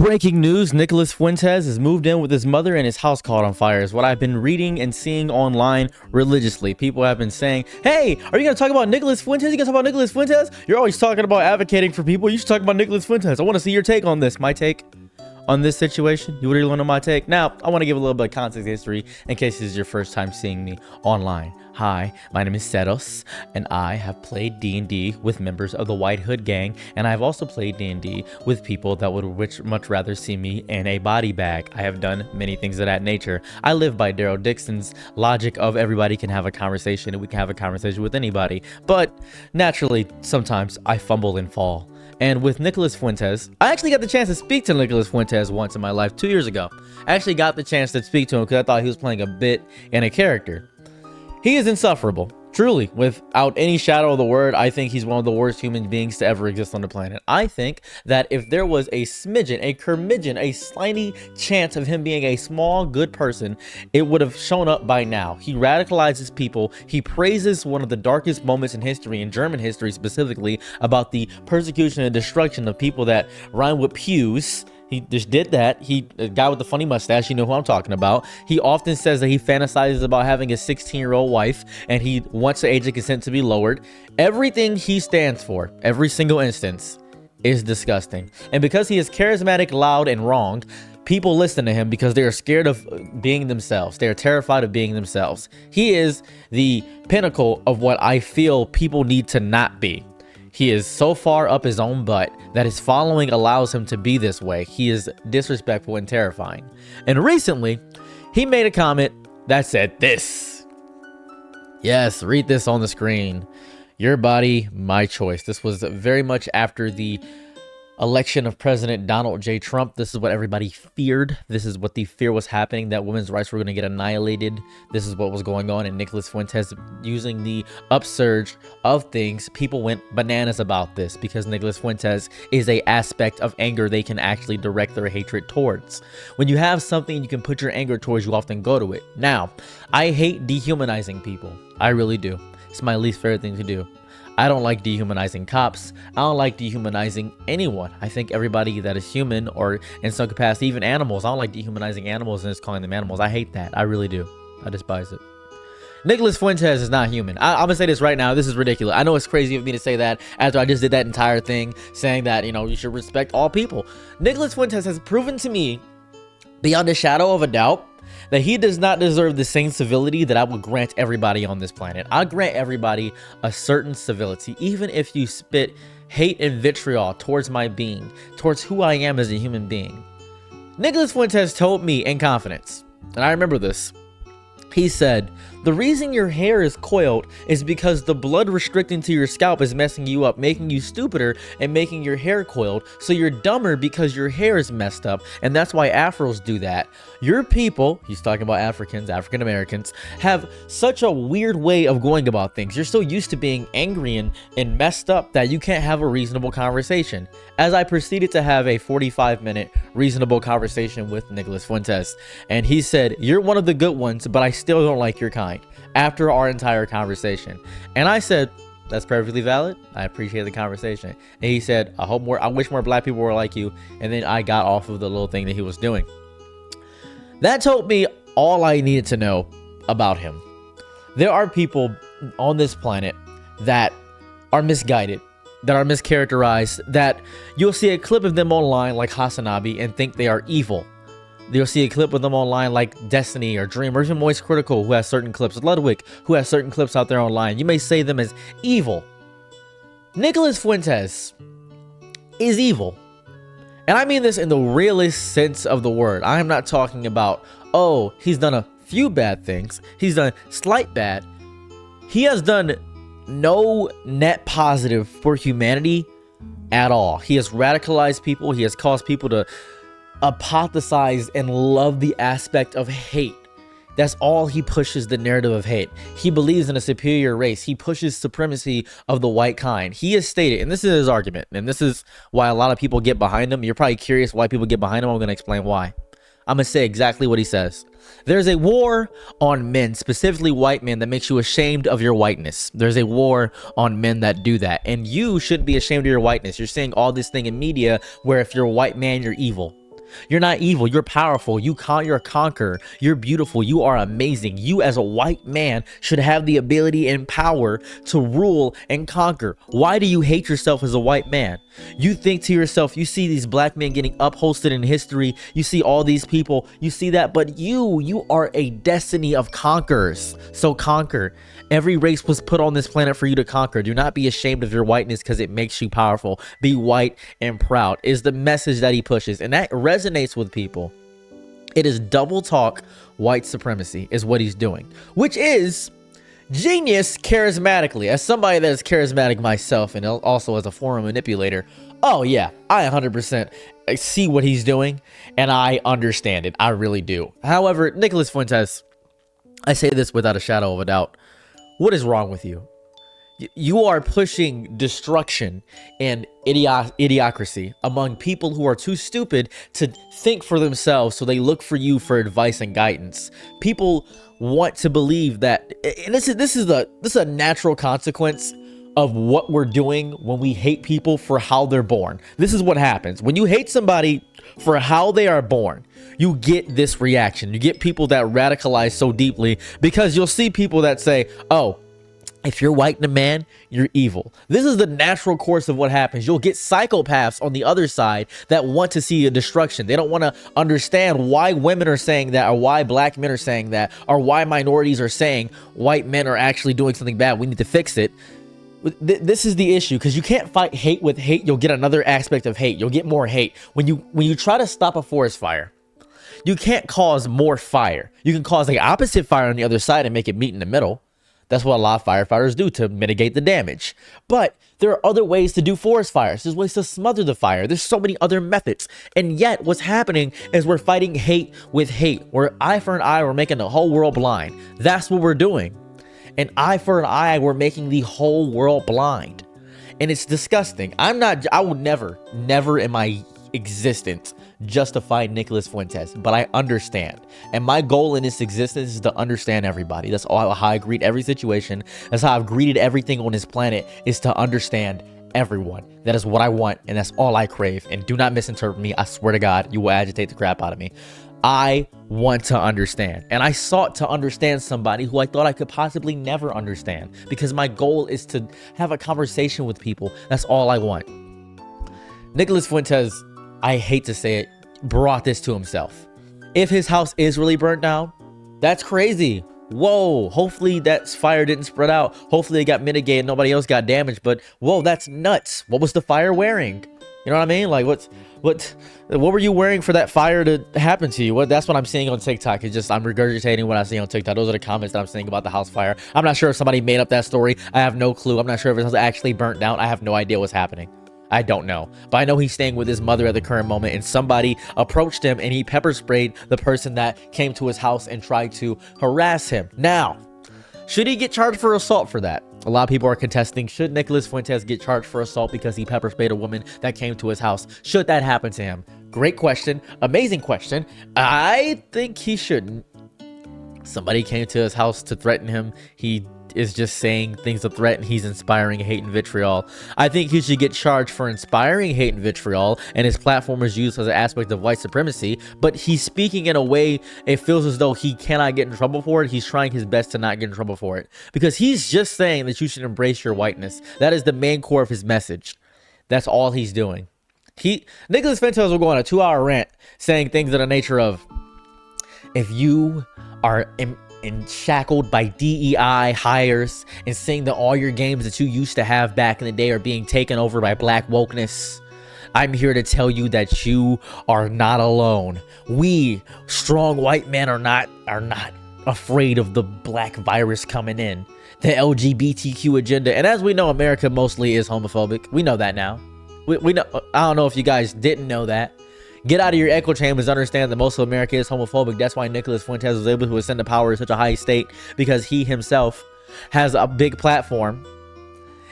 Breaking news, Nicholas Fuentes has moved in with his mother and his house caught on fire is what I've been reading and seeing online religiously. People have been saying, hey, are you going to talk about Nicholas Fuentes? You going to talk about Nicholas Fuentes? You're always talking about advocating for people. You should talk about Nicholas Fuentes. I want to see your take on this. My take on this situation. You really want to know my take? Now, I want to give a little bit of context history in case this is your first time seeing me online. Hi, my name is Setos, and I have played D&D with members of the White Hood Gang, and I've also played D&D with people that would much rather see me in a body bag. I have done many things of that nature. I live by Daryl Dixon's logic of everybody can have a conversation, and we can have a conversation with anybody. But naturally, sometimes I fumble and fall. And with Nicholas Fuentes, I actually got the chance to speak to Nicholas Fuentes once in my life 2 years ago. I actually got the chance to speak to him because I thought he was playing a bit in a character. He is insufferable. Truly, without any shadow of the word, I think he's one of the worst human beings to ever exist on the planet. I think that if there was a smidgen, a curmudgeon, a slimy chance of him being a small, good person, it would have shown up by now. He radicalizes people. He praises one of the darkest moments in history, in German history specifically, about the persecution and destruction of people that rhyme with pews. He just did that. A guy with the funny mustache, you know who I'm talking about. He often says that he fantasizes about having a 16-year-old wife and he wants the age of consent to be lowered. Everything he stands for, every single instance, is disgusting. And because he is charismatic, loud, and wrong, people listen to him because they are scared of being themselves. They are terrified of being themselves. He is the pinnacle of what I feel people need to not be. He is so far up his own butt that his following allows him to be this way. He is disrespectful and terrifying. And recently, he made a comment that said this. Yes, read this on the screen. Your body, my choice. This was very much after the election of President Donald J. Trump. This is what everybody feared. This is what the fear was happening, that women's rights were going to get annihilated. This is what was going on. And Nicholas Fuentes, using the upsurge of things, people went bananas about this because Nicholas Fuentes is a aspect of anger they can actually direct their hatred towards. When you have something you can put your anger towards, you often go to it. Now, I hate dehumanizing people. I really do. It's my least favorite thing to do. I don't like dehumanizing cops. I don't like dehumanizing anyone. I think everybody that is human, or in some capacity, even animals. I don't like dehumanizing animals and just calling them animals. I hate that. I really do. I despise it. Nicholas Fuentes is not human. I'm going to say this right now. This is ridiculous. I know it's crazy of me to say that after I just did that entire thing saying that, you should respect all people. Nicholas Fuentes has proven to me, beyond a shadow of a doubt, that he does not deserve the same civility that I would grant everybody on this planet. I grant everybody a certain civility, even if you spit hate and vitriol towards my being, towards who I am as a human being. Nicholas Fuentes told me in confidence, and I remember this. He said, the reason your hair is coiled is because the blood restricting to your scalp is messing you up, making you stupider and making your hair coiled. So you're dumber because your hair is messed up. And that's why afros do that. Your people, he's talking about Africans, African Americans, have such a weird way of going about things. You're so used to being angry and messed up that you can't have a reasonable conversation. As I proceeded to have a 45-minute reasonable conversation with Nicholas Fuentes. And he said, you're one of the good ones, but I still don't like your kind. After our entire conversation. And I said, that's perfectly valid. I appreciate the conversation. And he said, I wish more black people were like you. And then I got off of the little thing that he was doing. That told me all I needed to know about him. There are people on this planet that are misguided, that are mischaracterized, that you'll see a clip of them online like Hasanabi and think they are evil. You'll see a clip of them online like Destiny or Dream, or even Moist Critical, who has certain clips, Ludwig, who has certain clips out there online. You may say them as evil. Nicholas Fuentes is evil. And I mean this in the realest sense of the word. I am not talking about, oh, he's done a few bad things. He's done slight bad. He has done no net positive for humanity at all. He has radicalized people. He has caused people to apothesize and love the aspect of hate. That's all he pushes, the narrative of hate. He believes in a superior race. He pushes supremacy of the white kind. He has stated, and this is his argument, and this is why a lot of people get behind him. You're probably curious why people get behind him. I'm going to explain why. I'm going to say exactly what he says. There's a war on men, specifically white men, that makes you ashamed of your whiteness. There's a war on men that do that. And you shouldn't be ashamed of your whiteness. You're seeing all this thing in media where if you're a white man, you're evil. You're not evil. You're powerful. You're a conqueror. You're beautiful. You are amazing. You as a white man should have the ability and power to rule and conquer. Why do you hate yourself as a white man? You think to yourself, you see these black men getting upholstered in history. You see all these people. You see that, but you are a destiny of conquerors. So conquer. Every race was put on this planet for you to conquer. Do not be ashamed of your whiteness because it makes you powerful. Be white and proud is the message that he pushes. And that resonates with people. It is double talk white supremacy is what he's doing, which is genius charismatically. As somebody that is charismatic myself and also as a former manipulator, oh yeah, I 100% see what he's doing and I understand it. I really do. However, Nicholas Fuentes, I say this without a shadow of a doubt. What is wrong with you? You are pushing destruction and idiocracy among people who are too stupid to think for themselves, so they look for you for advice and guidance. People want to believe that, and this is a natural consequence of what we're doing when we hate people for how they're born. This is what happens when you hate somebody for how they are born. You get this reaction. You get people that radicalize so deeply because you'll see people that say, oh, if you're white and a man, you're evil. This is the natural course of what happens. You'll get psychopaths on the other side that want to see a destruction. They don't want to understand why women are saying that, or why black men are saying that, or why minorities are saying white men are actually doing something bad. We need to fix it. This is the issue, because you can't fight hate with hate. You'll get another aspect of hate. You'll get more hate. When you try to stop a forest fire, you can't cause more fire. You can cause the opposite fire on the other side and make it meet in the middle. That's what a lot of firefighters do to mitigate the damage. But there are other ways to do forest fires. There's ways to smother the fire. There's so many other methods. And yet what's happening is we're fighting hate with hate. We're eye for an eye. We're making the whole world blind. That's what we're doing. An eye for an eye. We're making the whole world blind. And it's disgusting. I will never in my existence justify Nicholas Fuentes, but I understand. And my goal in this existence is to understand everybody. That's all how I greet every situation. That's how I've greeted everything on this planet, is to understand everyone. That is what I want, and that's all I crave. And do not misinterpret me. I swear to God, you will agitate the crap out of me. I want to understand, and I sought to understand somebody who I thought I could possibly never understand, because my goal is to have a conversation with people. That's all I want. Nicholas Fuentes, I hate to say it, brought this to himself. If his house is really burnt down, that's crazy. Whoa, hopefully that fire didn't spread out. Hopefully it got mitigated, nobody else got damaged, but whoa, that's nuts. What was the fire wearing? You know what I mean? Like, what were you wearing for that fire to happen to you? That's what I'm seeing on TikTok. It's just, I'm regurgitating what I see on TikTok. Those are the comments that I'm seeing about the house fire. I'm not sure if somebody made up that story. I have no clue. I'm not sure if it was actually burnt down. I have no idea what's happening. I don't know, but I know he's staying with his mother at the current moment, and somebody approached him and he pepper sprayed the person that came to his house and tried to harass him. Now, should he get charged for assault for that? A lot of people are contesting, should Nicholas Fuentes get charged for assault because he pepper sprayed a woman that came to his house? Should that happen to him? Great question. Amazing question. I think he shouldn't. Somebody came to his house to threaten him. He is just saying things to threaten. He's inspiring hate and vitriol. I think he should get charged for inspiring hate and vitriol, and his platform is used as an aspect of white supremacy, but he's speaking in a way it feels as though he cannot get in trouble for it. He's trying his best to not get in trouble for it, because he's just saying that you should embrace your whiteness. That is the main core of his message. That's all he's doing. Nicholas Fuentes will go on a 2-hour rant saying things of the nature of, if you are shackled by DEI hires and saying that all your games that you used to have back in the day are being taken over by black wokeness, I'm here to tell you that you are not alone. We strong white men are not afraid of the black virus coming in, the LGBTQ agenda. And as we know, America mostly is homophobic. We know that now. We know. I don't know if you guys didn't know that. Get out of your echo chambers and understand that most of America is homophobic. That's why Nicholas Fuentes was able to ascend to power at such a high state, because he himself has a big platform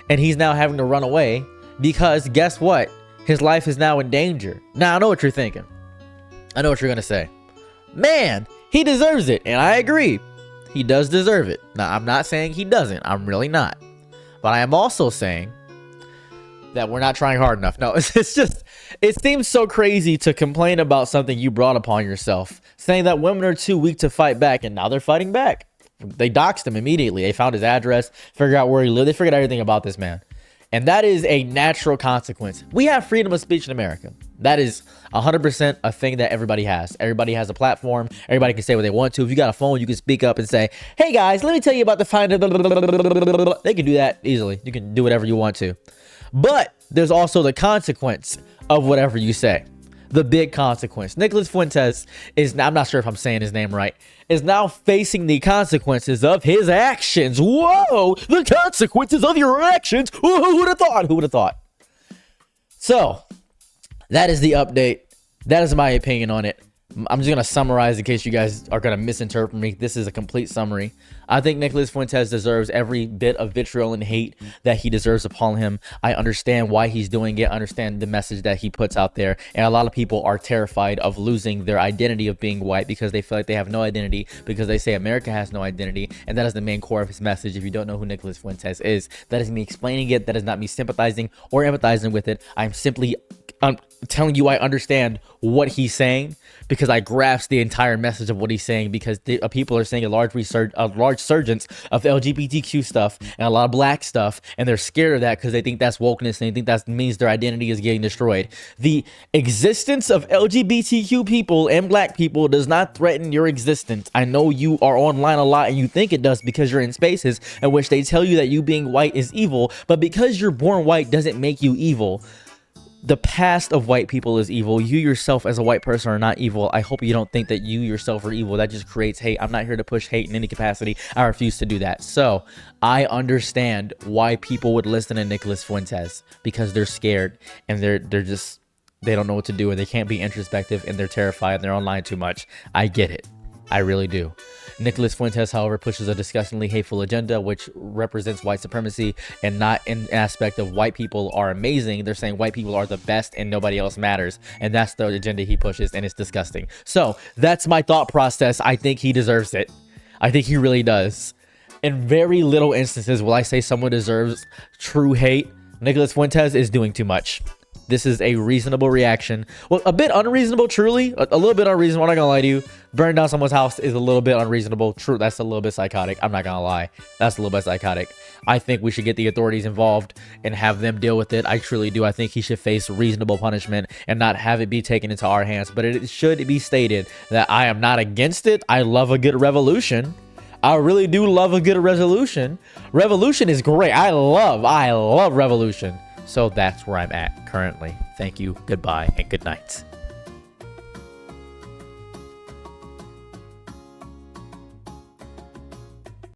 and he's now having to run away because guess what? His life is now in danger. Now, I know what you're thinking. I know what you're going to say. Man, he deserves it. And I agree. He does deserve it. Now, I'm not saying he doesn't. I'm really not. But I am also saying that we're not trying hard enough. No, it's just, it seems so crazy to complain about something you brought upon yourself, saying that women are too weak to fight back, and now they're fighting back. They doxed him immediately. They found his address, figured out where he lived. They figured out everything about this man. And that is a natural consequence. We have freedom of speech in America. That is 100% a thing that everybody has. Everybody has a platform. Everybody can say what they want to. If you got a phone, you can speak up and say, hey guys, let me tell you about the find. They can do that easily. You can do whatever you want to. But there's also the consequence of whatever you say. The big consequence. Nicholas Fuentes is now, I'm not sure if I'm saying his name right, is now facing the consequences of his actions. Whoa, the consequences of your actions. Who would have thought? Who would have thought? So that is the update. That is my opinion on it. I'm just going to summarize in case you guys are going to misinterpret me. This is a complete summary. I think Nicholas Fuentes deserves every bit of vitriol and hate that he deserves upon him. I understand why he's doing it. I understand the message that he puts out there. And a lot of people are terrified of losing their identity of being white because they feel like they have no identity, because they say America has no identity. And that is the main core of his message. If you don't know who Nicholas Fuentes is, that is me explaining it. That is not me sympathizing or empathizing with it. I'm simply telling you I understand what he's saying, because I grasp the entire message of what he's saying, because people are saying a large resurgence of LGBTQ stuff and a lot of black stuff, and they're scared of that because they think that's wokeness and they think that means their identity is getting destroyed. The existence of LGBTQ people and black people does not threaten your existence. I know you are online a lot and you think it does because you're in spaces in which they tell you that you being white is evil, but because you're born white doesn't make you evil. The past of white people is evil. You yourself as a white person are not evil. I hope you don't think that you yourself are evil. That just creates hate. I'm not here to push hate in any capacity. I refuse to do that. So I understand why people would listen to Nicholas Fuentes, because they're scared and they don't know what to do, and they can't be introspective, and they're terrified and they're online too much. I get it. I really do. Nicholas Fuentes, however, pushes a disgustingly hateful agenda, which represents white supremacy, and not an aspect of white people are amazing. They're saying white people are the best and nobody else matters. And that's the agenda he pushes, and it's disgusting. So that's my thought process. I think he deserves it. I think he really does. In very little instances will I say someone deserves true hate. Nicholas Fuentes is doing too much. This is a reasonable reaction. Well, a bit unreasonable, truly. A little bit unreasonable. I'm not gonna lie to you. Burning down someone's house is a little bit unreasonable. True, that's a little bit psychotic. I'm not gonna lie. That's a little bit psychotic. I think we should get the authorities involved and have them deal with it. I truly do. I think he should face reasonable punishment and not have it be taken into our hands. But it should be stated that I am not against it. I love a good revolution. I really do love a good resolution. Revolution is great. I love revolution. So that's where I'm at currently. Thank you, goodbye, and good night.